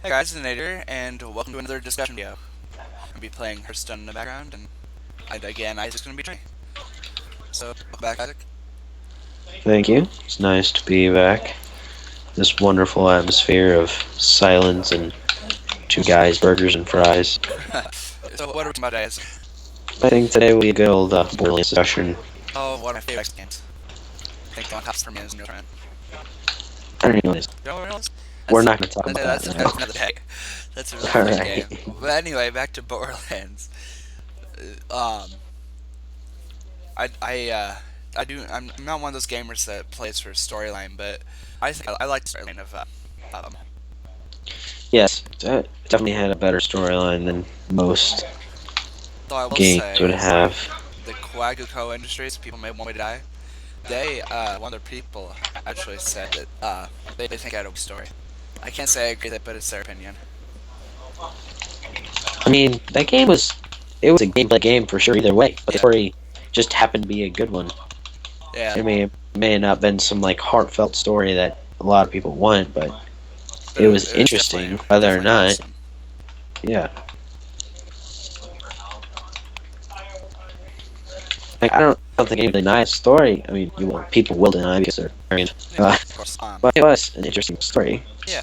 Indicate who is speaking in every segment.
Speaker 1: Hey guys, it's Nader, and welcome to another discussion video. I'll be playing Hearthstone in the background, and again, Isaac's going to be joining. So, welcome back, Isaac.
Speaker 2: Thank you. It's nice to be back. This wonderful atmosphere of silence and two guys, burgers and fries.
Speaker 1: So, what are we talking about today?
Speaker 2: I think today will be a good old Borderlands discussion.
Speaker 1: Oh, one of my favorite games. I think the one top for me is New Friend.
Speaker 2: I don't even know what it is.
Speaker 1: You know what it is?
Speaker 2: We're not going to talk about
Speaker 1: That's
Speaker 2: that now.
Speaker 1: another day. That's a really fun game.
Speaker 2: Alright.
Speaker 1: But anyway, back to Borderlands. Um, I'm not one of those gamers that plays for storyline, but I think I like the storyline of
Speaker 2: Yes, it definitely had a better storyline than most
Speaker 1: though I will
Speaker 2: games
Speaker 1: say
Speaker 2: would have.
Speaker 1: the Quaguco Industries, people may want me to die. They, one of their people actually said that they think I had a weak story. I can't say I agree with it, but it's their opinion.
Speaker 2: I mean, that game was a gameplay game for sure either way, but the story just happened to be a good one.
Speaker 1: Yeah,
Speaker 2: It may have not been some like heartfelt story that a lot of people want, but it was interesting whether or
Speaker 1: definitely
Speaker 2: not.
Speaker 1: wholesome.
Speaker 2: Yeah. Like, I don't think anybody denies the story. I mean, people will deny because they're arrogant.
Speaker 1: Yeah, of course.
Speaker 2: But it was an interesting story.
Speaker 1: Yeah,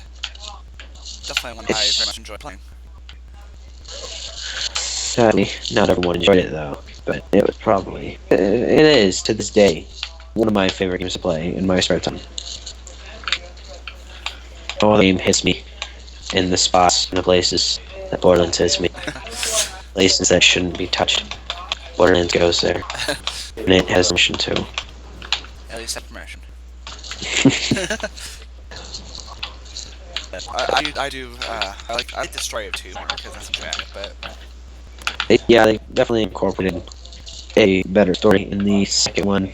Speaker 1: definitely one I very much enjoy playing.
Speaker 2: Sadly, not everyone enjoyed it though. But it was probably, it is to this day, one of my favorite games to play in my spare time. No other game hits me in the spots and the places that Borderlands hits me. Places that shouldn't be touched. Borderlands goes there, and it has mission too.
Speaker 1: At least have permission. I like the story of 2 more because that's dramatic, but
Speaker 2: They definitely incorporated a better story in the second one.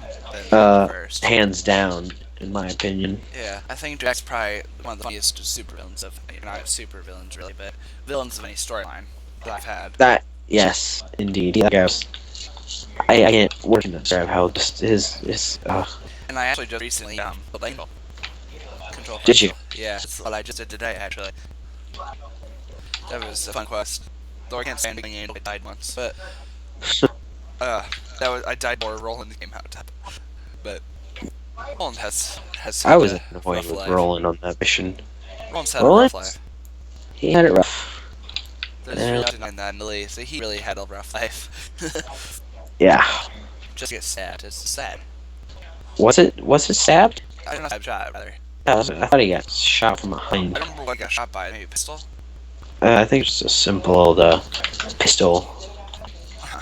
Speaker 1: then the first.
Speaker 2: Hands down, in my opinion.
Speaker 1: Yeah, I think Jack's probably one of the funniest supervillains of, not supervillains really, but villains of any storyline that I've had.
Speaker 2: That, yes, indeed. That guy was, I can't work to describe how just his.
Speaker 1: And I actually just recently put Langle. Control
Speaker 2: Did you?
Speaker 1: Yeah, that's what I just did today actually. That was a fun quest. Though I can't stand being able to died once, but I died more rolling the game out. But Roland has
Speaker 2: I
Speaker 1: had
Speaker 2: was
Speaker 1: a
Speaker 2: annoyed
Speaker 1: rough
Speaker 2: with
Speaker 1: life.
Speaker 2: Roland on that mission.
Speaker 1: Roland's had a rough
Speaker 2: Roland?
Speaker 1: life.
Speaker 2: He had it rough.
Speaker 1: There's really denying that, really. So he really had a rough life.
Speaker 2: Yeah.
Speaker 1: Just get sad. It's sad.
Speaker 2: Was it stabbed?
Speaker 1: I don't know. I've shot rather.
Speaker 2: I thought he got shot from behind.
Speaker 1: I don't remember what I got shot by. Maybe a pistol.
Speaker 2: I think it's a simple old pistol. I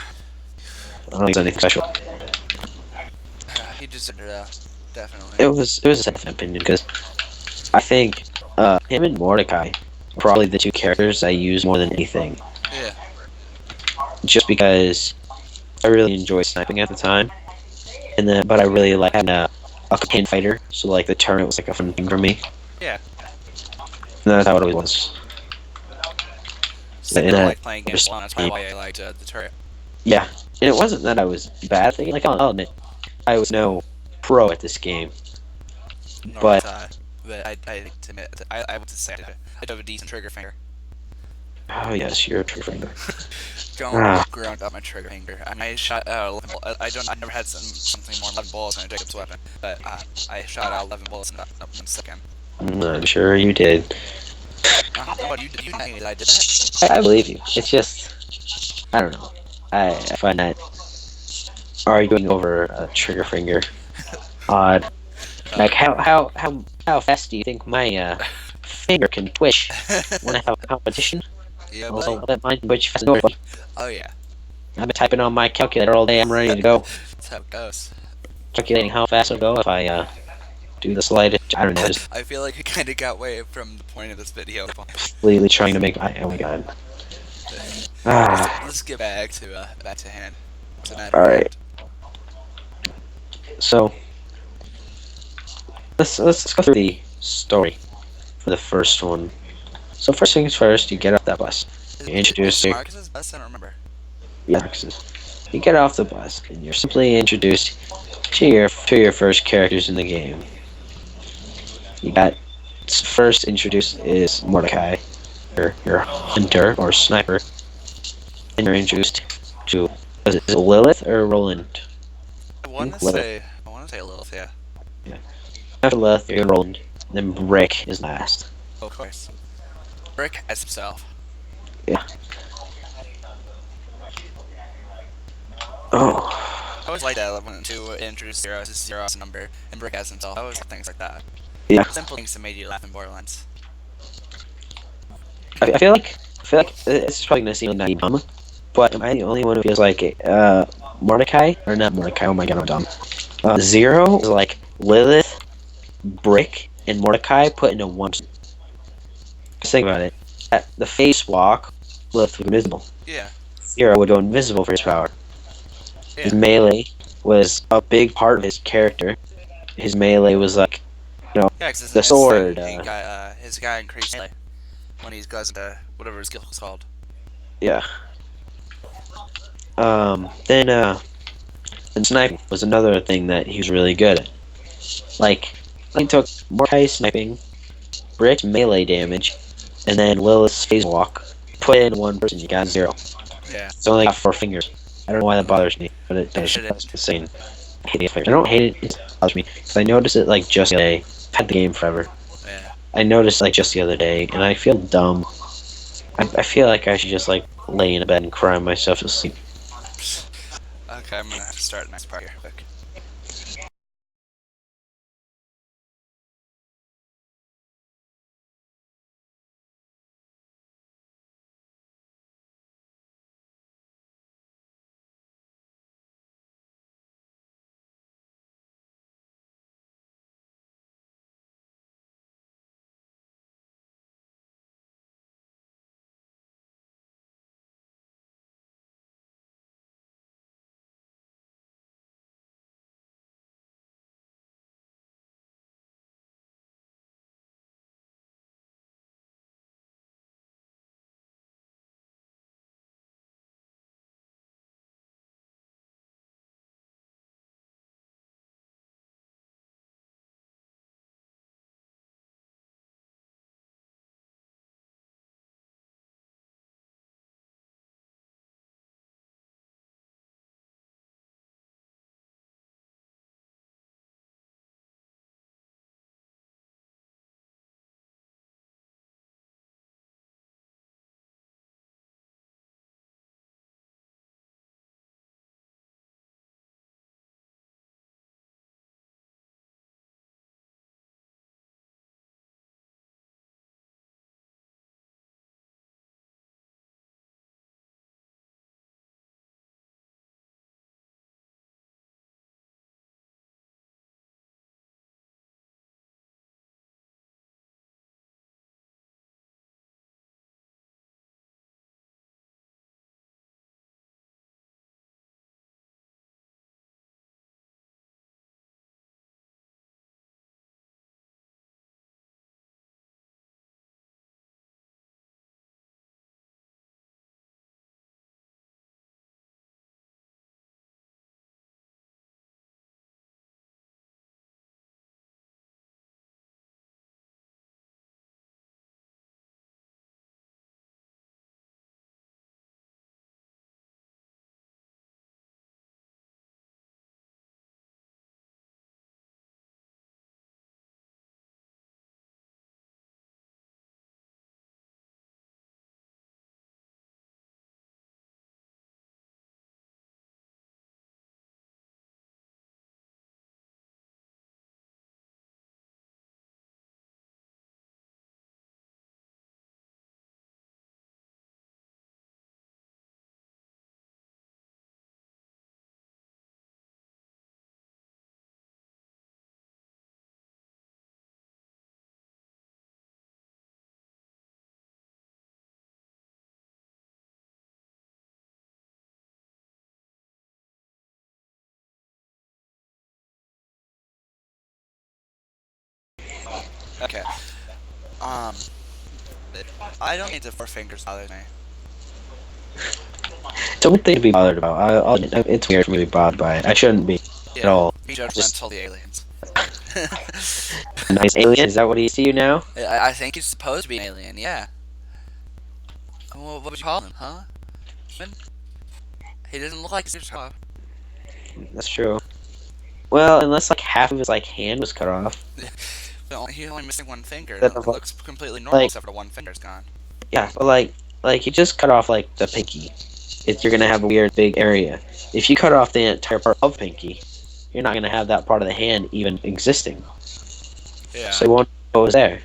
Speaker 2: don't think it's anything special.
Speaker 1: He deserved it, definitely.
Speaker 2: It was a second opinion because I think him and Mordecai are probably the two characters I use more than anything.
Speaker 1: Yeah.
Speaker 2: Just because I really enjoyed sniping at the time, but I really like having a companion fighter. So like the turret was like a fun thing for me.
Speaker 1: Yeah.
Speaker 2: And that's how it always was.
Speaker 1: So I like playing games alone. That's probably why I liked the turret.
Speaker 2: Yeah, and it wasn't that I was bad at the game. Like I'll admit, I was no pro at this game.
Speaker 1: Nor
Speaker 2: But
Speaker 1: I admit that I would say I do have a decent trigger finger.
Speaker 2: oh yes, you're a true finger.
Speaker 1: Don't ground up my trigger finger. I shot out 11 bullets. I never had something more than 11 bullets in a Jacob's weapon, but I shot out 11 bullets in 1 second.
Speaker 2: I'm sure you did.
Speaker 1: What you know that I did that?
Speaker 2: I believe you. It's just I don't know. I find that arguing over a trigger finger odd. Like how fast do you think my finger can twitch when I have a competition?
Speaker 1: Yeah,
Speaker 2: Also,
Speaker 1: buddy.
Speaker 2: let mine twitch fast enough.
Speaker 1: Oh yeah,
Speaker 2: I've been typing on my calculator all day. I'm ready to go.
Speaker 1: that's how it goes.
Speaker 2: Calculating how fast it'll go if I do the slightest. I don't know. Just
Speaker 1: I feel like it kind of got away from the point of this video.
Speaker 2: completely trying to make. Oh my god. Ah.
Speaker 1: Let's get back to hand.
Speaker 2: All right. So let's go through the story for the first one. So first things first, you get off that bus. You introduce your
Speaker 1: Marcus's best. I don't remember.
Speaker 2: You get off the bus and you're simply introduced to your first characters in the game. You got first introduced is Mordecai, your hunter or sniper, and you're introduced to is it Lilith or Roland?
Speaker 1: I
Speaker 2: I
Speaker 1: want
Speaker 2: think
Speaker 1: to
Speaker 2: Lilith.
Speaker 1: say, I want to say Lilith. Yeah,
Speaker 2: Yeah. After Lilith, you're Roland. Then Brick is last.
Speaker 1: of course. Brick as himself.
Speaker 2: Yeah. Oh.
Speaker 1: I always like that when to introduce zero as a number and Brick as himself. I always like things like that.
Speaker 2: Yeah.
Speaker 1: Simple things that made you laugh in Borderlands.
Speaker 2: I feel like it's probably gonna seem like dumb, but am I the only one who feels like Mordecai or not Mordecai? Oh my god, I'm dumb. Zero is like Lilith, Brick, and Mordecai put into one. Just think about it. At the face walk, Lilith was invisible.
Speaker 1: Yeah,
Speaker 2: Zero would go invisible for his power. His
Speaker 1: yeah,
Speaker 2: melee was a big part of his character. His melee was like,
Speaker 1: yeah. Because
Speaker 2: the
Speaker 1: his thing,
Speaker 2: sword.
Speaker 1: his guy increased melee when he goes into whatever his guild is called.
Speaker 2: Yeah. Then and sniping was another thing that he was really good at. Like, he took Mordecai's sniping, Brick's melee damage, and then Lilith's phase walk. Put it in one person, you got zero.
Speaker 1: Yeah,
Speaker 2: It's only got 4 fingers. I don't know why that bothers me, but it
Speaker 1: I
Speaker 2: does.
Speaker 1: shouldn't.
Speaker 2: That's insane. I hate the fingers. I don't hate it. It bothers me because I noticed it like just the other day. I've had the game forever.
Speaker 1: Yeah.
Speaker 2: I noticed like just the other day, and I feel dumb. I feel like I should just like lay in a bed and cry myself to sleep.
Speaker 1: Okay, I'm gonna have to start the next part here quick. Okay. Um, I don't need the four fingers bother me.
Speaker 2: Don't think to be bothered about. It's weird for me to be bothered by it. I shouldn't be at
Speaker 1: Yeah,
Speaker 2: all.
Speaker 1: be
Speaker 2: Just
Speaker 1: judgmental of the aliens.
Speaker 2: A nice alien? Is that what he see you now?
Speaker 1: I think he's supposed to be an alien. Yeah. Well, what would you call him, huh? Human? He doesn't look like he's tough.
Speaker 2: That's true. Well, unless like half of his like hand was cut off.
Speaker 1: He's only missing one finger.
Speaker 2: That
Speaker 1: It looks completely normal
Speaker 2: like
Speaker 1: except for the one finger's gone.
Speaker 2: yeah, but like you just cut off like the pinky. You're gonna have a weird big area. If you cut off the entire part of pinky, you're not gonna have that part of the hand even existing.
Speaker 1: Yeah.
Speaker 2: So you won't know it was there.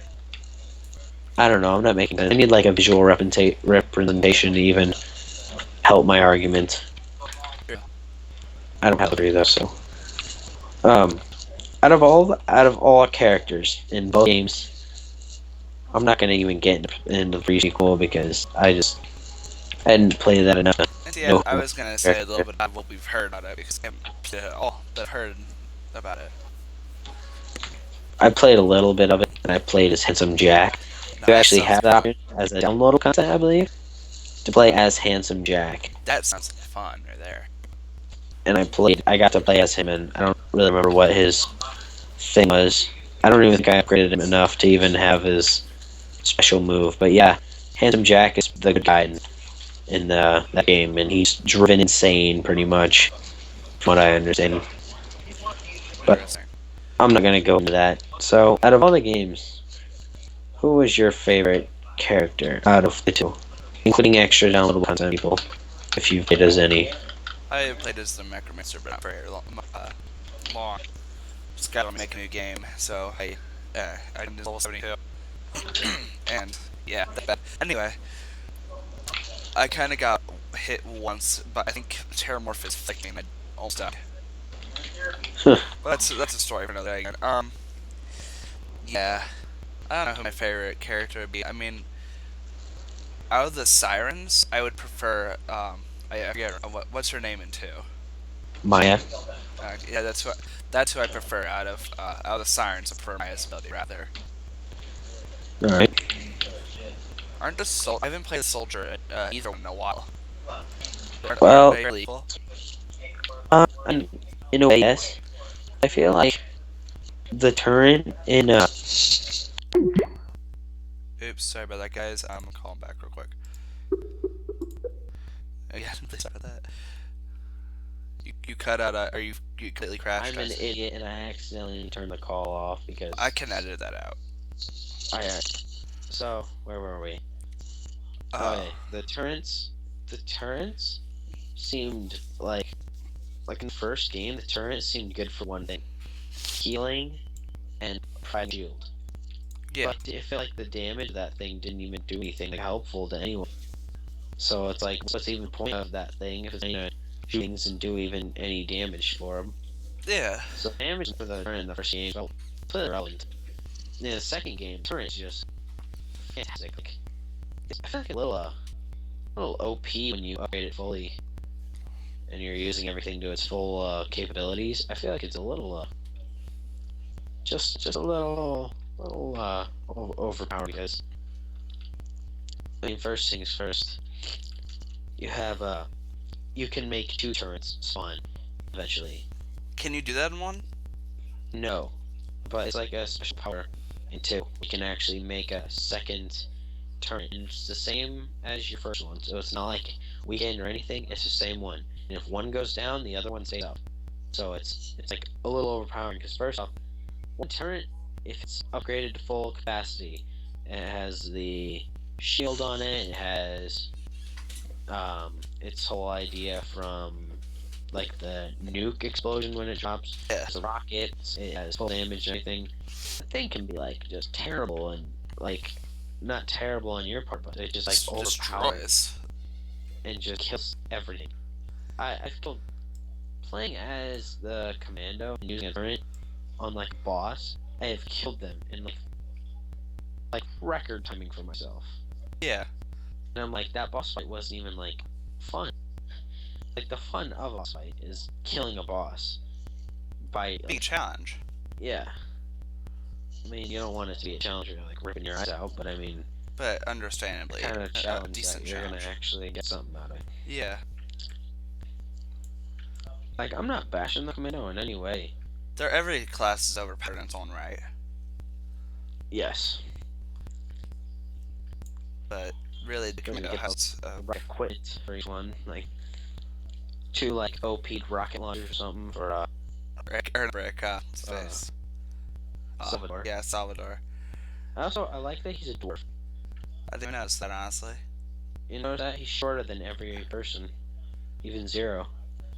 Speaker 2: I don't know. I'm not making sense. I need like a visual representation to even help my argument.
Speaker 1: Yeah.
Speaker 2: I don't have three though, so. Um, out of all characters in both games, I'm not gonna even get into the prequel because I hadn't played that enough.
Speaker 1: And yeah, I was gonna say a little bit about what we've heard about it because I haven't played it at all, but I've heard about it.
Speaker 2: I played a little bit of it, and I played as Handsome Jack.
Speaker 1: No,
Speaker 2: You
Speaker 1: that
Speaker 2: actually
Speaker 1: sounds
Speaker 2: have that
Speaker 1: fun.
Speaker 2: option as a downloadable content, I believe, to play as Handsome Jack.
Speaker 1: That sounds fun right there.
Speaker 2: And I got to play as him, and I don't really remember what his thing was. I don't even think I upgraded him enough to even have his special move. But yeah, Handsome Jack is the good guy in that game, and he's driven insane pretty much, from what I understand. But
Speaker 1: Interesting.
Speaker 2: I'm not gonna go into that. So, out of all the games, who was your favorite character out of the two, including extra downloadable content people, if you've played as any?
Speaker 1: I played as the Necromancer, but not very long. Just got to make a new game, so I did level 72. And yeah, that bad. Anyway, I kind of got hit once, but I think Terramorphous flicked me and I almost died.
Speaker 2: Huh.
Speaker 1: But that's a story for another day. Yeah, I don't know who my favorite character would be. I mean, out of the sirens, I would prefer I forget what's her name in two.
Speaker 2: Maya.
Speaker 1: Yeah, that's who I prefer out of the sirens. I prefer Maya's ability rather.
Speaker 2: Alright.
Speaker 1: Aren't the I haven't played the soldier either one in a while. Aren't
Speaker 2: Well,
Speaker 1: they really equal?
Speaker 2: in a way, yes. I feel like the turret in
Speaker 1: Oops, sorry about that, guys. I'm gonna call him back real quick. Yeah, please sorry about that. You cut out. Or you completely crashed.
Speaker 2: I'm an idiot and I accidentally turned the call off because
Speaker 1: I can edit that out.
Speaker 2: Alright. So, where were we? Okay, the turrets seemed like in the first game, the turret seemed good for one thing. Healing and pride shield.
Speaker 1: Yeah.
Speaker 2: But it felt like the damage of that thing didn't even do anything helpful to anyone. So it's like, what's even the point of that thing if it's gonna shoot things and do even any damage for them?
Speaker 1: Yeah.
Speaker 2: So damage for the turret in the first game felt completely irrelevant. In the second game, the turret is just fantastic. Like, I feel like a little OP when you upgrade it fully, and you're using everything to its full capabilities. I feel like it's a little just a little overpowered because I mean, first things first, you have you can make two turrets spawn eventually.
Speaker 1: Can you do that in one?
Speaker 2: No, but it's like a special power in two. You can actually make a second turret, and it's the same as your first one. So it's not like weekend or anything. It's the same one, and if one goes down, the other one stays up. So it's like a little overpowering because first off, one turret, if it's upgraded to full capacity, it has the shield on it. It has its whole idea from like the nuke explosion when it drops.
Speaker 1: Yeah.
Speaker 2: It has rockets. It has full damage and everything. The thing can be like just terrible and like not terrible on your part, but it just like overpowers
Speaker 1: Destroys.
Speaker 2: and just kills everything. I feel playing as the commando and using a turret on like a boss, I have killed them in like record timing for myself.
Speaker 1: Yeah.
Speaker 2: And I'm like, that boss fight wasn't even like fun. Like the fun of a boss fight is killing a boss by
Speaker 1: Big challenge.
Speaker 2: yeah. I mean, you don't want it to be a challenge where you're like ripping your eyes out, but I mean,
Speaker 1: But understandably,
Speaker 2: kind of challenge
Speaker 1: decent
Speaker 2: that you're
Speaker 1: challenge.
Speaker 2: gonna actually get something out of it.
Speaker 1: Yeah.
Speaker 2: Like, I'm not bashing the commando in any way.
Speaker 1: Every class is overpowered in its own right.
Speaker 2: Yes.
Speaker 1: But really, the
Speaker 2: Because you
Speaker 1: commando
Speaker 2: get
Speaker 1: has
Speaker 2: the right equipment for each one. Like, 2, like, OP rocket launchers or something for,
Speaker 1: Brick
Speaker 2: uh,
Speaker 1: space.
Speaker 2: Salvador.
Speaker 1: Yeah, Salvador.
Speaker 2: I like that he's a dwarf.
Speaker 1: I didn't notice that honestly.
Speaker 2: You know that? He's shorter than every person. Even Zero.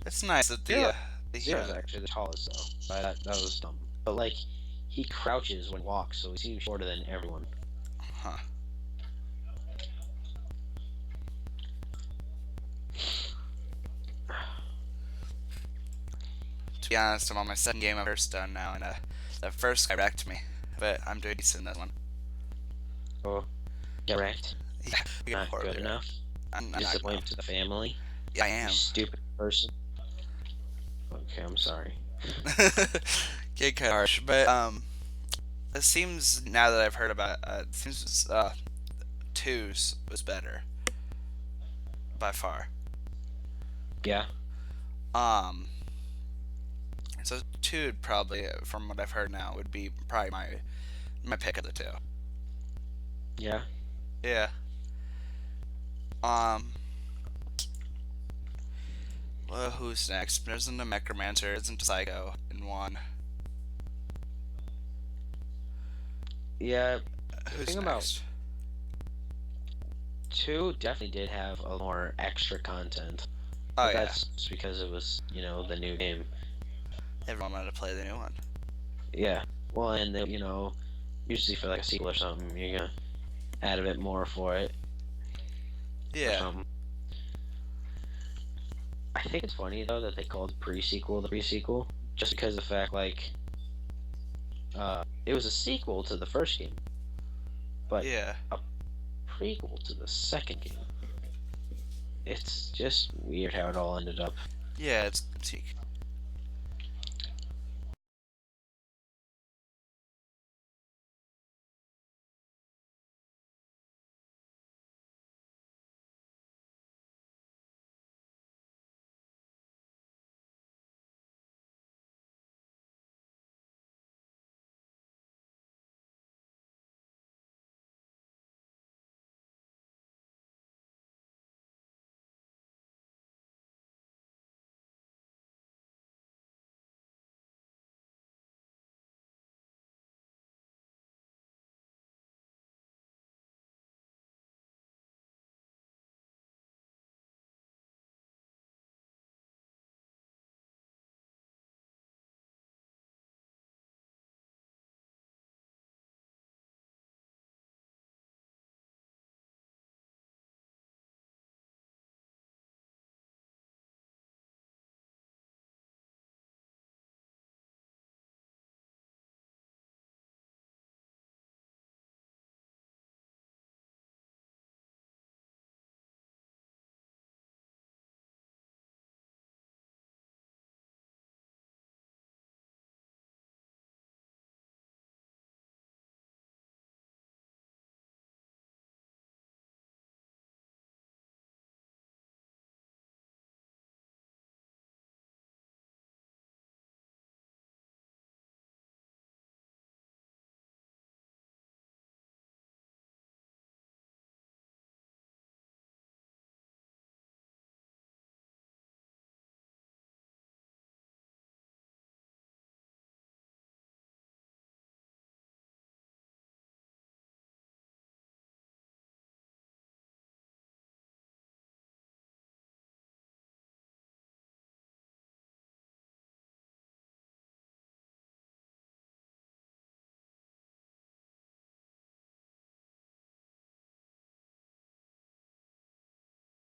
Speaker 1: It's nice that
Speaker 2: Zero,
Speaker 1: the
Speaker 2: Zero's actually the tallest, though. That was dumb. But, like, he crouches when he walks, so he seems shorter than everyone.
Speaker 1: huh. To be honest, I'm on my second game of Hearthstone now, and the first guy wrecked me, but I'm doing decent in that one.
Speaker 2: Oh, get wrecked.
Speaker 1: Yeah, we get
Speaker 2: Not
Speaker 1: horribly
Speaker 2: good
Speaker 1: wrecked.
Speaker 2: enough.
Speaker 1: I'm not
Speaker 2: Disappointment to the family.
Speaker 1: Yeah, I
Speaker 2: You
Speaker 1: am.
Speaker 2: stupid person. Okay, I'm sorry.
Speaker 1: Get kind of harsh, but it seems now that I've heard about it seems twos was better by far.
Speaker 2: Yeah,
Speaker 1: Um, so two would probably, from what I've heard now, would be probably my pick of the two.
Speaker 2: yeah.
Speaker 1: Yeah. Um. Well, who's next? There isn't a Necromancer, isn't a Psycho in one.
Speaker 2: Yeah, the
Speaker 1: Who's
Speaker 2: thing about
Speaker 1: next?
Speaker 2: 2 definitely did have a more extra content.
Speaker 1: Oh
Speaker 2: But
Speaker 1: yeah,
Speaker 2: that's just because it was, the new game.
Speaker 1: everyone wanted to play the new one.
Speaker 2: Yeah. Well, and, usually for like a sequel or something, you're gonna add a bit more for it or
Speaker 1: Yeah.
Speaker 2: something. I think it's funny, though, that they called the pre-sequel the pre-sequel, just because of the fact, like, it was a sequel to the first game, but
Speaker 1: Yeah.
Speaker 2: a prequel to the second game. It's just weird how it all ended up.
Speaker 1: Yeah, it's critique.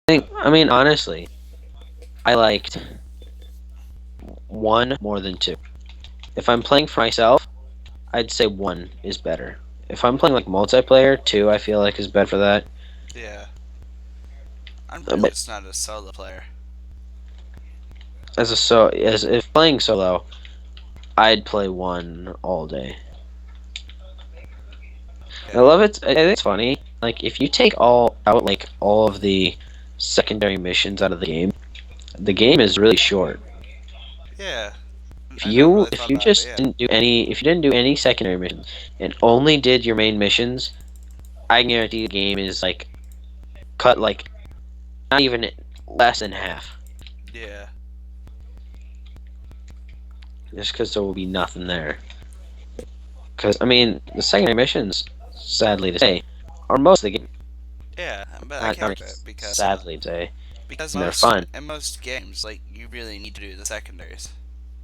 Speaker 2: I mean, honestly, I liked 1 more than 2. If I'm playing for myself, I'd say 1 is better. If I'm playing like multiplayer, 2 I feel like is better for that.
Speaker 1: Yeah. I'm really
Speaker 2: But
Speaker 1: just not a solo player.
Speaker 2: as if playing solo, I'd play 1 all day. I
Speaker 1: Yeah.
Speaker 2: love it. I think it's funny. Like, if you take all of the secondary missions out of the game is really short.
Speaker 1: Yeah.
Speaker 2: If
Speaker 1: I never
Speaker 2: you
Speaker 1: really
Speaker 2: if
Speaker 1: thought
Speaker 2: you
Speaker 1: about it, but
Speaker 2: just
Speaker 1: yeah.
Speaker 2: didn't do any if you didn't do any secondary missions and only did your main missions, I guarantee the game is like cut like not even less than half.
Speaker 1: Yeah.
Speaker 2: Just because there will be nothing there. Because I mean, the secondary missions, sadly to say, are most of the game.
Speaker 1: Yeah, but I
Speaker 2: Not,
Speaker 1: can't
Speaker 2: not
Speaker 1: like that
Speaker 2: sadly to say,
Speaker 1: because
Speaker 2: they're
Speaker 1: most
Speaker 2: fun.
Speaker 1: in most games like you really need to do the secondaries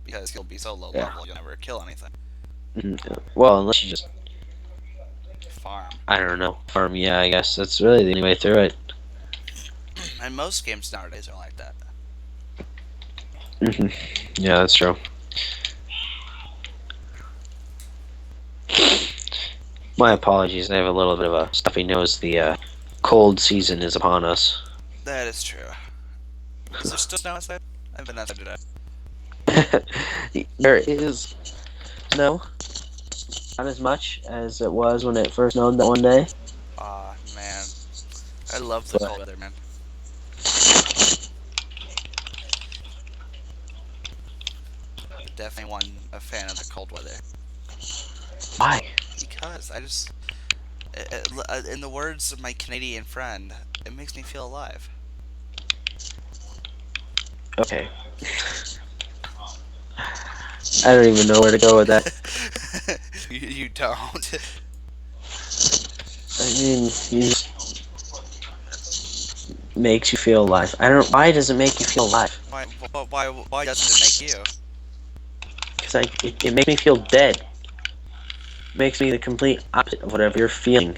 Speaker 1: because you'll be so low
Speaker 2: Yeah.
Speaker 1: level you'll never kill anything.
Speaker 2: Well, unless you just
Speaker 1: Farm.
Speaker 2: I don't know farm. Yeah, I guess that's really the only way through it.
Speaker 1: And most games nowadays are like that.
Speaker 2: Yeah, that's true. My apologies. I have a little bit of a stuffy nose. The cold season is upon us.
Speaker 1: That is true. Is there still snow outside? I've been outside today.
Speaker 2: There is no, not as much as it was when it first snowed that one day.
Speaker 1: Aw, man. I love the
Speaker 2: But
Speaker 1: cold weather, man. Definitely one a fan of the cold weather.
Speaker 2: why?
Speaker 1: Because I just, in the words of my Canadian friend, it makes me feel alive.
Speaker 2: Okay, I don't even know where to go with that.
Speaker 1: You don't.
Speaker 2: I mean, you just makes you feel alive. I don't. Why does it make you feel alive?
Speaker 1: Why doesn't it make you?
Speaker 2: Because it makes me feel dead. Makes me the complete opposite of whatever you're feeling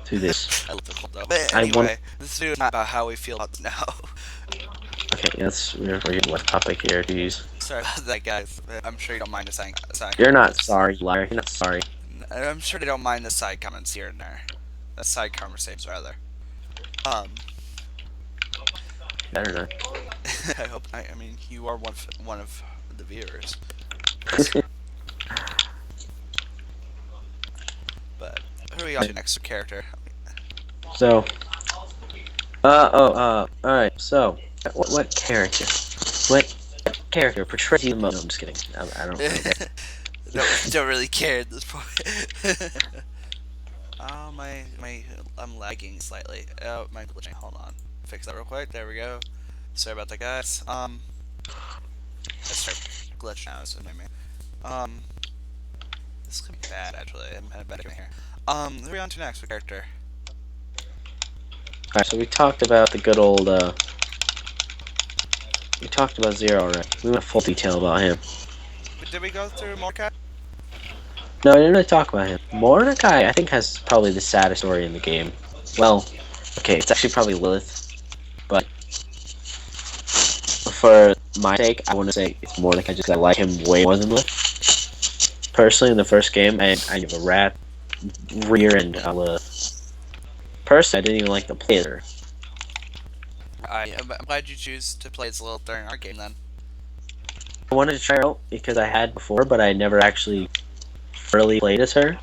Speaker 2: through this.
Speaker 1: I love the cold though. But
Speaker 2: I want.
Speaker 1: anyway, this is not about how we feel about snow.
Speaker 2: Okay, we're getting left topic here. Jeez.
Speaker 1: Sorry about that, guys. I'm sure you don't mind the side
Speaker 2: You're not
Speaker 1: comments.
Speaker 2: sorry, liar. You're not sorry.
Speaker 1: I'm sure they don't mind the side comments here and there. The side conversations, rather. Um,
Speaker 2: Better not.
Speaker 1: I hope. I mean, you are one of the viewers. But who are we on to next character?
Speaker 2: So, all right. So, what character? What character portrays you the most? No, I'm just kidding. I don't care.
Speaker 1: don't really care at this point. Oh I'm lagging slightly. Oh, my glitching. Hold on, fix that real quick. There we go. Sorry about that, guys. Let's start glitch now. So maybe. Um, this could be bad actually. I'm kind of bad here. Who are we on to next? What character?
Speaker 2: All right. So we talked about the good old. We talked about Zero already. We went full detail about him.
Speaker 1: Did we go through Mordecai?
Speaker 2: No, I didn't really talk about him. Mordecai, I think, has probably the saddest story in the game. Well, okay, it's actually probably Lilith, but for my sake, I want to say it's Mordecai just 'cause I like him way more than Lilith. Personally, in the first game, I give a rat rear end on Lilith. Personally, I didn't even like the player.
Speaker 1: I'm glad you choose to play as Lilith during our game then.
Speaker 2: I wanted to try her out because I had before, but I never actually thoroughly played as her.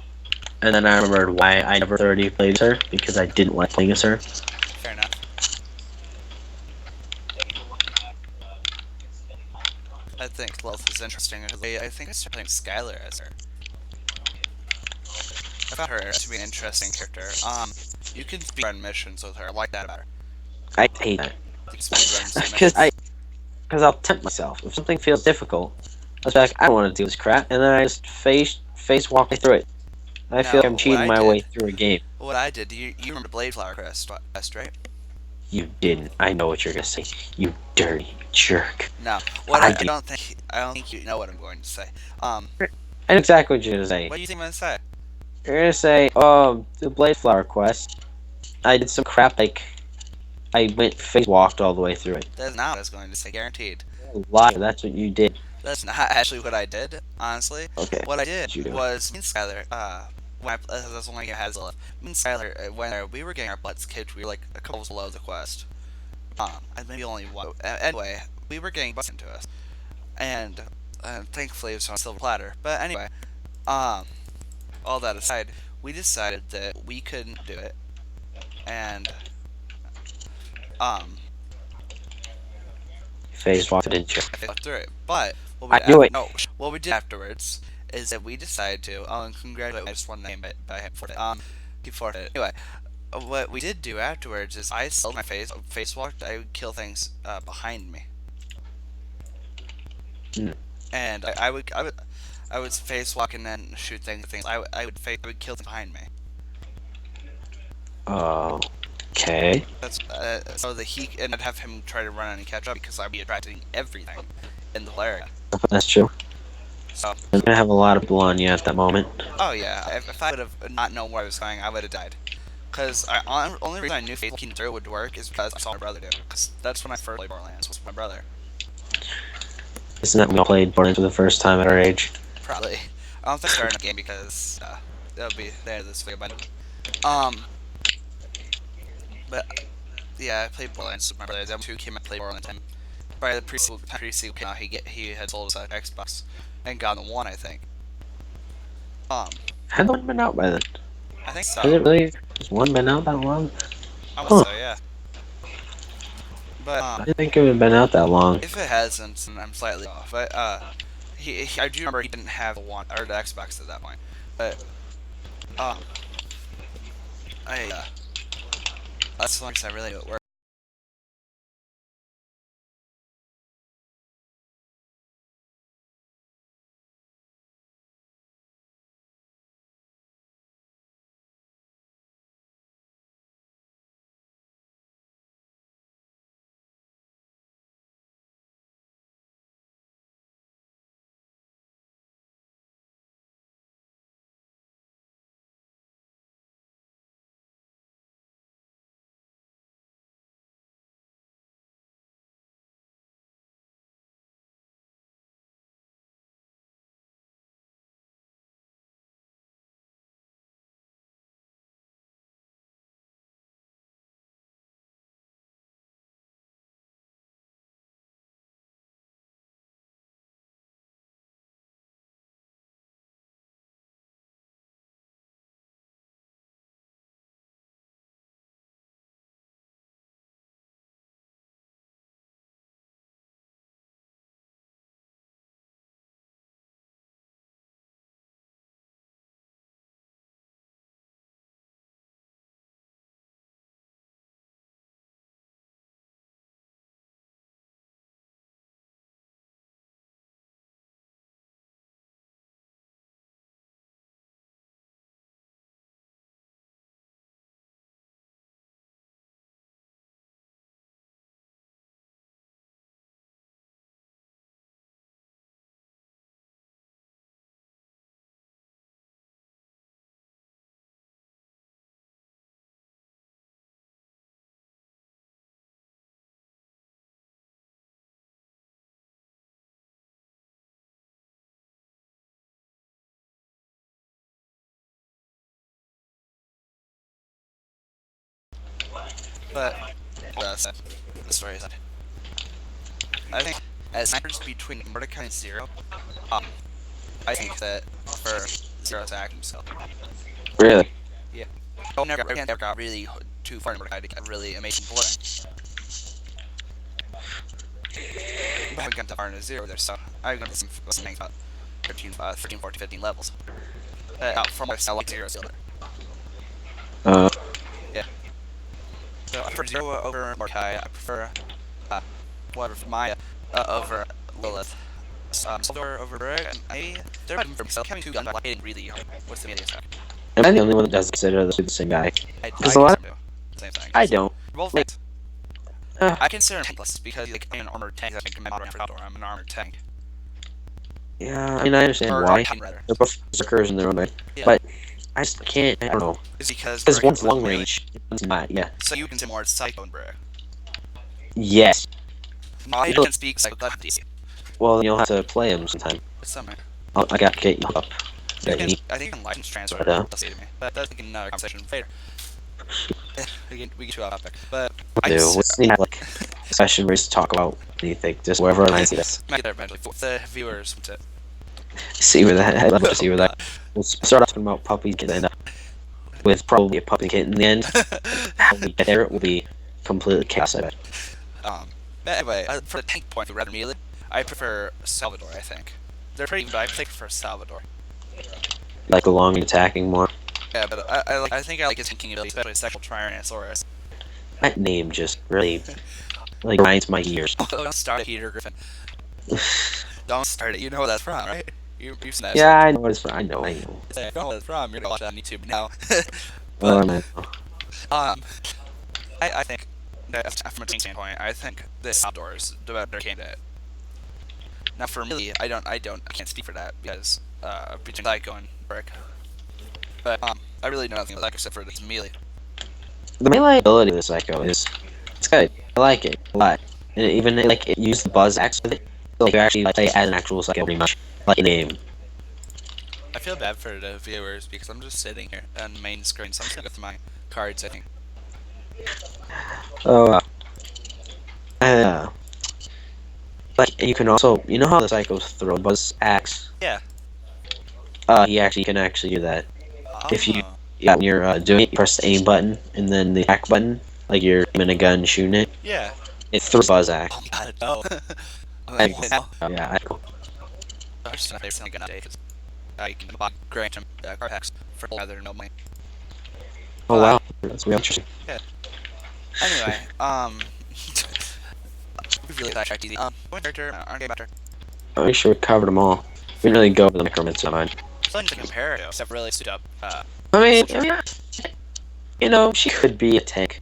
Speaker 2: And then I remembered why I never thoroughly played as her, because I didn't like playing as her.
Speaker 1: Fair enough. I think Lilith is interesting because I think I started playing Skylar as her. I found her to be an interesting character. You can speedrun missions with her. I like that about her.
Speaker 2: I hate that.
Speaker 1: You can speedrun some
Speaker 2: Because
Speaker 1: missions.
Speaker 2: I'll tempt myself. If something feels difficult, I was like, I don't want to do this crap, and then I just face walk through it. I feel like I'm
Speaker 1: No, what
Speaker 2: cheating
Speaker 1: I
Speaker 2: my way
Speaker 1: did,
Speaker 2: through a game.
Speaker 1: you remember Blade Flower quest, right?
Speaker 2: You didn't. I know what you're gonna say. You dirty jerk.
Speaker 1: No,
Speaker 2: I
Speaker 1: I don't think you know what I'm going to say. Um,
Speaker 2: know exactly what you're gonna say.
Speaker 1: what do you think I'm going to say?
Speaker 2: You're gonna say, the Blade Flower quest. I did some crap like I went face walked all the way through it.
Speaker 1: That's not what I was going to say, guaranteed.
Speaker 2: You're a liar. That's what you did.
Speaker 1: That's not actually what I did, honestly.
Speaker 2: Okay.
Speaker 1: What I
Speaker 2: What you
Speaker 1: did
Speaker 2: do?
Speaker 1: was, me and Skylar, when that's the only game I had Zilla. Me and Skylar, when we were getting our butts kicked, we were like a couple levels below the quest. And maybe only one. Anyway, we were getting butts into us. And, thankfully it was on a silver platter. But anyway, all that aside, we decided that we couldn't do it. And, um,
Speaker 2: Face walked it into.
Speaker 1: I fell through it. But
Speaker 2: I knew it.
Speaker 1: no, what we did afterwards is that we decided to. And congratulate. I just won the name by him for it. He forfeited. Anyway, what we did do afterwards is I sold my face walked. I would kill things behind me,
Speaker 2: Mm.
Speaker 1: and I would face walk and then shoot things. I would kill things behind me.
Speaker 2: Oh, okay.
Speaker 1: That's so that he and I'd have him try to run and catch up because I'd be attracting everything in the whole area.
Speaker 2: That's true.
Speaker 1: So,
Speaker 2: I'm gonna have a lot of people on you at that moment.
Speaker 1: oh yeah, if I would have not known where I was going, I would have died. Because only reason I knew face walking through would work is because I saw my brother do it. Because that's when I first played Borderlands was with my brother.
Speaker 2: Isn't that we all played Borderlands for the first time at our age?
Speaker 1: Probably. I don't think I started a game because that'll be the end of this video. But yeah, I played Borderlands with my brother. That two came and played Borderlands. And by the prequel came out, he had sold his Xbox and got the one, I think.
Speaker 2: Had the one been out by then?
Speaker 1: I think so.
Speaker 2: Has it really? Has one been out that long?
Speaker 1: I would
Speaker 2: Huh.
Speaker 1: say, yeah. But
Speaker 2: I didn't think it would have been out that long.
Speaker 1: if it hasn't, then I'm slightly off. But I do remember he didn't have the one or the Xbox at that point. But that's the long as I really knew it worked. But that's the story is that I think as snipers between Mordecai and Zero, um, I think that for Zero to act himself.
Speaker 2: Really?
Speaker 1: Yeah. Oh, never got really too far in Mordecai to get really amazing bulleting. But I got to far into Zero there, so I got something about 13, 14, 15 levels. From my style like Zero still there. Yeah. So I prefer Zero over Mordecai. I prefer whatever Maya over Lilith. Silver over Berg, and they're fighting for myself. Having two guns, I didn't really what's the media attack.
Speaker 2: Am I the only one that does consider the same guy?
Speaker 1: I
Speaker 2: Because a lot
Speaker 1: do. Same thing.
Speaker 2: I don't.
Speaker 1: Both
Speaker 2: Like,
Speaker 1: I consider him tankless because like, I'm an armored tank. I'm an armored tank.
Speaker 2: yeah, I mean, I understand
Speaker 1: Or
Speaker 2: why.
Speaker 1: rather.
Speaker 2: They're both berserkers in their own way.
Speaker 1: Yeah.
Speaker 2: But I just can't, I don't know.
Speaker 1: It's because
Speaker 2: One's long range, one's not, yeah.
Speaker 1: So you consider more Psycho and Brer.
Speaker 2: Yes.
Speaker 1: I
Speaker 2: You don't-
Speaker 1: can speak Psycho.
Speaker 2: Well, then you'll have to play them sometime.
Speaker 1: It's somewhere.
Speaker 2: Oh, I gotta get you up.
Speaker 1: I think you can license transfer.
Speaker 2: But,
Speaker 1: They'll say to me. But that's like another conversation later. we get too off topic. But I
Speaker 2: do.
Speaker 1: just,
Speaker 2: Let's see, like, session where we talk about anything, just wherever I see this.
Speaker 1: might get there eventually. For the viewers, what's it?
Speaker 2: See where that, I'd love to see where that. We'll start off talking about puppies and end up with probably a puppy kit in the end. How we get there will be completely chaos, I bet.
Speaker 1: But anyway, for the tank point, rather melee, I prefer Salvador. I think they're pretty, but I prefer Salvador.
Speaker 2: Like the long attacking more.
Speaker 1: Yeah, but I think I like his thinking ability, especially Sexual Tyrannosaurus.
Speaker 2: That name just really like grinds my ears.
Speaker 1: Don't start it, Peter Griffin. Don't start it. You know where that's from, right? You've seen that
Speaker 2: Yeah,
Speaker 1: shit.
Speaker 2: I know what it's from. I know.
Speaker 1: You know where that's from. You're gonna watch that on YouTube now.
Speaker 2: Oh,
Speaker 1: But
Speaker 2: man.
Speaker 1: um, I think that from a team standpoint, I think this Salvador is the better candidate. Now for me, I can't speak for that because between Psycho and Brick. But I really know nothing about that except for its melee.
Speaker 2: The melee ability of the Psycho is it's good. I like it a lot. And even like it used the buzz axe with it. So, like you actually like play as an actual Psycho pretty much. Like in game.
Speaker 1: I feel bad for the viewers because I'm just sitting here on the main screen, so I'm just gonna go through my cards. I think.
Speaker 2: Oh uh, like you can also you know how the Psychos throw buzz axe?
Speaker 1: Yeah.
Speaker 2: He actually can actually do that. If you
Speaker 1: Oh.
Speaker 2: yeah, when you're doing it, you press the aim button and then the attack button, like you're aiming a gun shooting it.
Speaker 1: Yeah.
Speaker 2: It throws buzz axe.
Speaker 1: Oh God, no. I'm
Speaker 2: And,
Speaker 1: like, now.
Speaker 2: yeah, that's cool.
Speaker 1: I'm just gonna say something good because I can buy grant him card packs for rather than no money.
Speaker 2: Oh wow, that's really interesting.
Speaker 1: Anyway, we really sidetracked easy. Point character, aren't game better.
Speaker 2: I'm pretty sure we covered them all. We didn't really go over the necromancer line.
Speaker 1: Something to compare to, except really suit up.
Speaker 2: I mean, you know, she could be a tank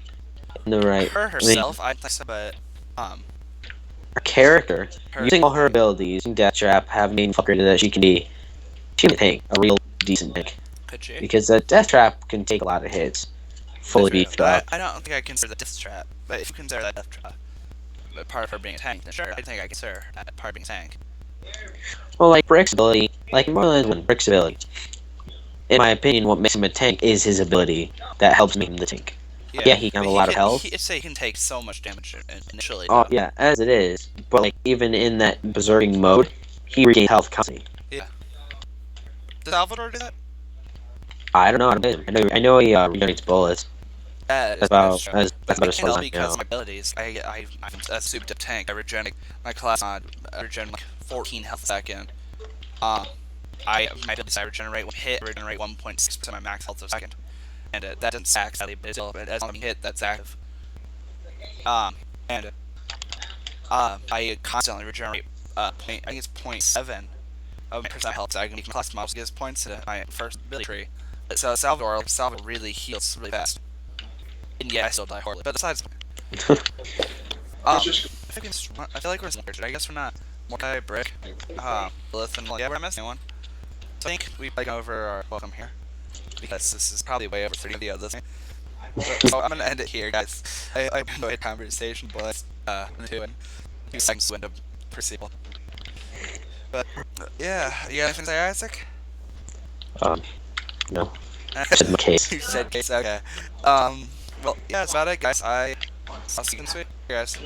Speaker 2: in the right.
Speaker 1: Her herself, I think so, but
Speaker 2: Her character,
Speaker 1: her,
Speaker 2: using all her abilities, using Death Trap, having upgraded that she can be a tank, a real decent tank.
Speaker 1: could she?
Speaker 2: Because that Death Trap can take a lot of hits, fully beefed up.
Speaker 1: I don't think I consider the Death Trap, but if you consider that Death Trap part of her being a tank, then sure, I think I consider that part of being a tank.
Speaker 2: Well, like Brick's ability, like in Borderlands 1, Brick's ability. In my opinion, what makes him a tank is his ability that helps make him the tank. Yeah, he can have a lot of health.
Speaker 1: It's say he can take so much damage initially.
Speaker 2: Oh, yeah, as it is. But, like, even in that berserking mode, he regains health constantly.
Speaker 1: Yeah. Does Salvador do that?
Speaker 2: I don't know. I know he regenerates bullets.
Speaker 1: That's
Speaker 2: about
Speaker 1: true.
Speaker 2: that's
Speaker 1: But
Speaker 2: about as far as I
Speaker 1: because
Speaker 2: know.
Speaker 1: of my abilities, I'm a souped up tank. I regenerate my class mod. I regenerate like 14 health a second. My abilities I regenerate when hit. I regenerate 1.6% of my max health a second, and that doesn't stack sadly, but still, as long as you hit, that's active. And I constantly regenerate I think it's 0.7 of my percent health. So I can make my class models gives points to my first ability tree. So Salvador really heals really fast. And yeah, I still die horribly. But besides, I feel like we're missing a I guess we're not multi-brick. Lilith and yeah, we're not missing one. So I think we've gone over our welcome here because this is probably way over 30 video of this thing. So I'm gonna end it here, guys. I enjoyed the conversation, but into and 2 seconds to end up Prequel. But yeah, you got anything to say, Isaac?
Speaker 2: No. Said my case.
Speaker 1: You said case. Okay. Well, yeah, that's about it, guys. I'll see you next week, guys.